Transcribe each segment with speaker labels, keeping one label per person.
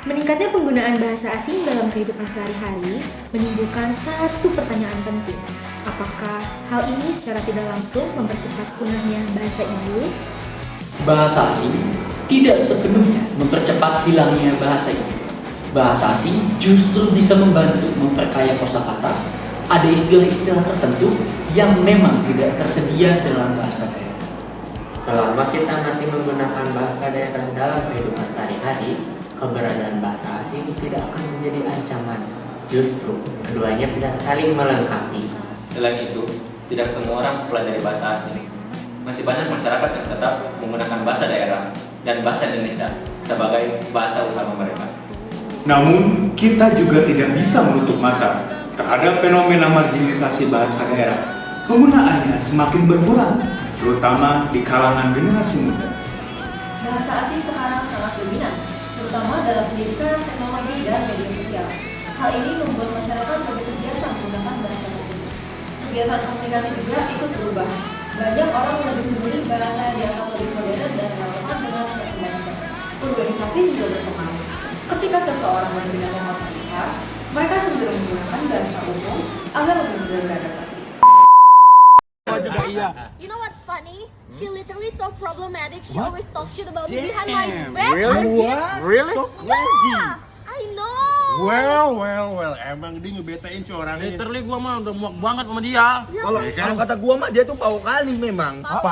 Speaker 1: Meningkatnya penggunaan bahasa asing dalam kehidupan sehari-hari menimbulkan satu pertanyaan penting. Apakah hal ini secara tidak langsung mempercepat punahnya bahasa Inggris?
Speaker 2: Bahasa asing tidak sepenuhnya mempercepat hilangnya bahasa Inggris. Bahasa asing justru bisa membantu memperkaya kosakata. Ada istilah-istilah tertentu yang memang tidak tersedia dalam bahasa daerah.
Speaker 3: Selama kita masih menggunakan bahasa daerah dalam kehidupan sehari-hari, keberadaan bahasa asing tidak akan menjadi ancaman. Justru, keduanya bisa saling melengkapi.
Speaker 4: Selain itu, tidak semua orang mempelajari bahasa asing. Masih banyak masyarakat yang tetap menggunakan bahasa daerah dan bahasa Indonesia sebagai bahasa utama mereka.
Speaker 5: Namun, kita juga tidak bisa menutup mata terhadap fenomena marginalisasi bahasa daerah. Penggunaannya semakin berkurang, terutama di kalangan generasi muda.
Speaker 6: Bahasa asing sekarang sangat dominan, terutama dalam pendidikan, teknologi, dan media sosial. Hal ini membuat masyarakat lebih terbiasa menggunakan bahasa tersebut. Kebiasaan komunikasi juga ikut berubah. Banyak orang lebih memilih bahasa yang dianggap lebih modern dan relevan dengan perkembangan. Urbanisasi juga berkembang. Ketika seseorang berpindah ke kota besar, mereka cenderung menggunakan bahasa umum agar lebih mudah beradaptasi.
Speaker 7: You know what's funny? She literally so problematic. She always talks shit about me behind my back.
Speaker 8: Really? So crazy.
Speaker 7: Yeah, I know.
Speaker 8: Well. Emang dia ngebetain si orang ini. Literally gua mah udah muak banget sama dia.
Speaker 9: Kalau kata gua mah dia tuh pau kali memang.
Speaker 8: Pau.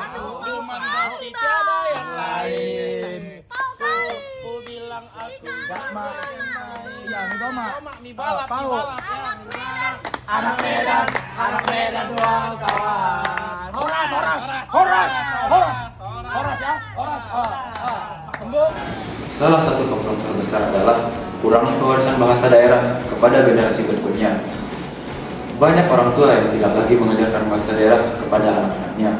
Speaker 7: Aduh,
Speaker 8: Cuman
Speaker 7: pau
Speaker 8: pasti
Speaker 7: kali,
Speaker 8: tiada
Speaker 7: Bang.
Speaker 8: yang lain.
Speaker 7: Pau kali.
Speaker 8: Ku bilang aku
Speaker 7: Gak
Speaker 8: mau.
Speaker 9: Ya,
Speaker 8: Mie balap.
Speaker 7: Anak Medan.
Speaker 8: Anak Medan kawan. Horas.
Speaker 10: Salah satu faktor terbesar adalah kurangnya kewarisan bahasa daerah kepada generasi berikutnya. Banyak orang tua yang tidak lagi mengajarkan bahasa daerah kepada anak-anaknya.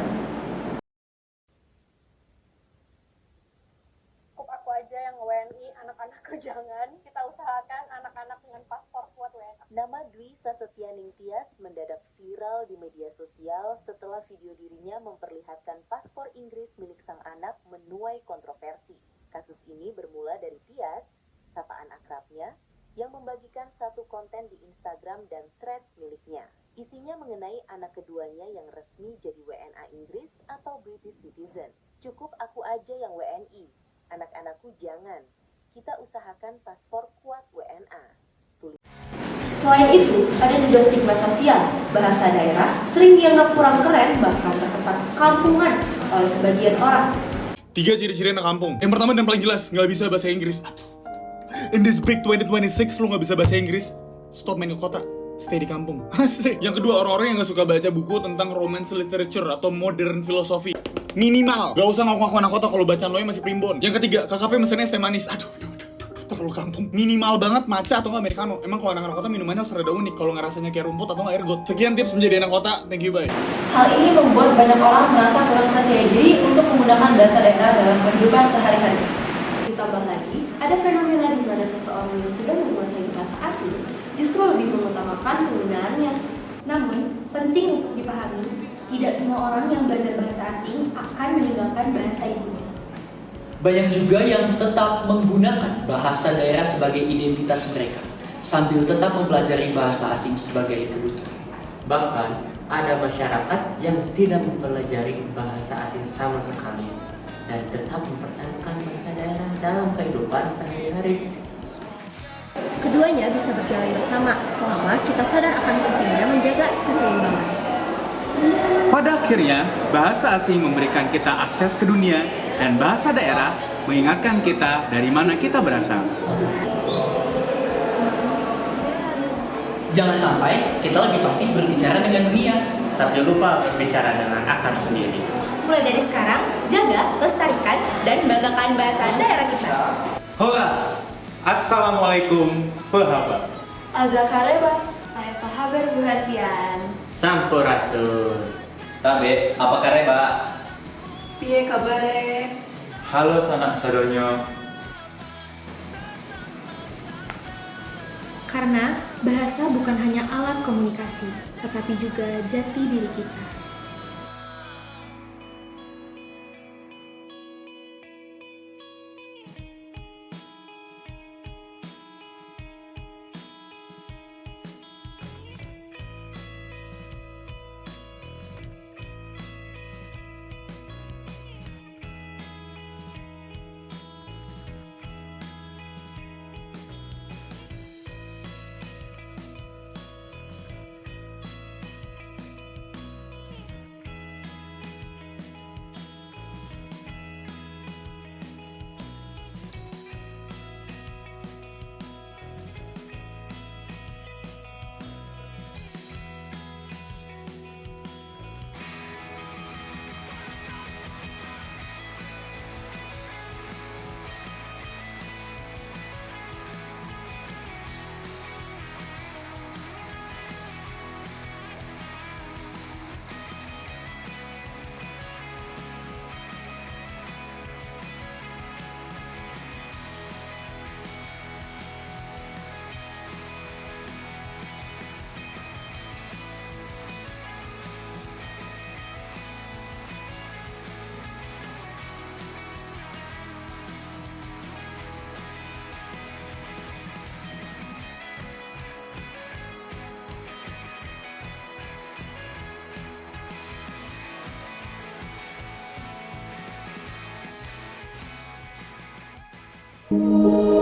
Speaker 6: Cukup aku aja yang WNI, anak-anakku jangan. Kita usahakan anak-anak dengan paspor kuat WNI.
Speaker 11: Nama Dwi Sasetyaning Tias mendadak viral di media sosial setelah video dirinya memperlihatkan paspor Inggris milik sang anak menuai kontroversi. Kasus ini bermula dari Tias, sapaan akrabnya, yang membagikan satu konten di Instagram dan Threads miliknya. Isinya mengenai anak keduanya yang resmi jadi WNA Inggris atau British Citizen. Cukup aku aja yang WNI, anak-anakku jangan. Kita usahakan paspor kuat WNA.
Speaker 6: Selain itu, ada juga stigma sosial. Bahasa daerah sering dianggap kurang keren, bahkan terkesan kampungan oleh sebagian orang.
Speaker 12: 3 ciri-ciri anak kampung. Yang pertama dan paling jelas, nggak bisa bahasa Inggris. In this big 2026, lo nggak bisa bahasa Inggris. Stop main ke kota, stay di kampung. Asik. Yang kedua, orang-orang yang nggak suka baca buku tentang romance literature atau modern philosophy. Minimal, gak usah ngaku-ngaku anak kota kalau bacaan lo yang masih primbon. Yang ketiga, ke kafe mesennya es teh manis. Aduh, terlalu kampung. Minimal banget matcha atau nggak americano. Emang kalau anak-anak kota minumannya harus rada unik. Kalau nggak rasanya kayak rumput atau nggak ergot. Sekian tips menjadi anak kota. Thank you, bye.
Speaker 6: Hal ini membuat banyak orang merasa kurang percaya diri untuk menggunakan bahasa daerah dalam kehidupan sehari-hari. Ditambah lagi, ada fenomena di mana seseorang yang sudah menguasai bahasa asing justru lebih mengutamakan penggunaannya. Namun, penting untuk dipahami, tidak semua orang yang belajar bahasa asing akan meninggalkan bahasa ibunya.
Speaker 2: Banyak juga yang tetap menggunakan bahasa daerah sebagai identitas mereka, sambil tetap mempelajari bahasa asing sebagai kebutuhan.
Speaker 3: Bahkan, ada masyarakat yang tidak mempelajari bahasa asing sama sekali dan tetap mempertahankan bahasa daerah dalam kehidupan sehari-hari.
Speaker 7: Keduanya bisa berjalan bersama selama kita sadar akan pentingnya menjaga keseimbangan.
Speaker 5: Pada akhirnya, bahasa asing memberikan kita akses ke dunia dan bahasa daerah mengingatkan kita dari mana kita berasal.
Speaker 2: Jangan sampai kita lebih fasih berbicara dengan dunia,
Speaker 3: Tapi lupa berbicara dengan akar sendiri.
Speaker 7: Mulai dari sekarang, jaga, lestarikan, dan banggakan bahasa daerah kita.
Speaker 5: Horas, Assalamualaikum, Pahabat.
Speaker 6: Azakareba, apa kabar Bu Hartian?
Speaker 3: Sampurasun.
Speaker 4: Tabe, apa kabar, Pak?
Speaker 6: Piye kabare?
Speaker 10: Halo sanak sadonyo.
Speaker 1: Karena bahasa bukan hanya alat komunikasi, tetapi juga jati diri kita.
Speaker 11: Thank you.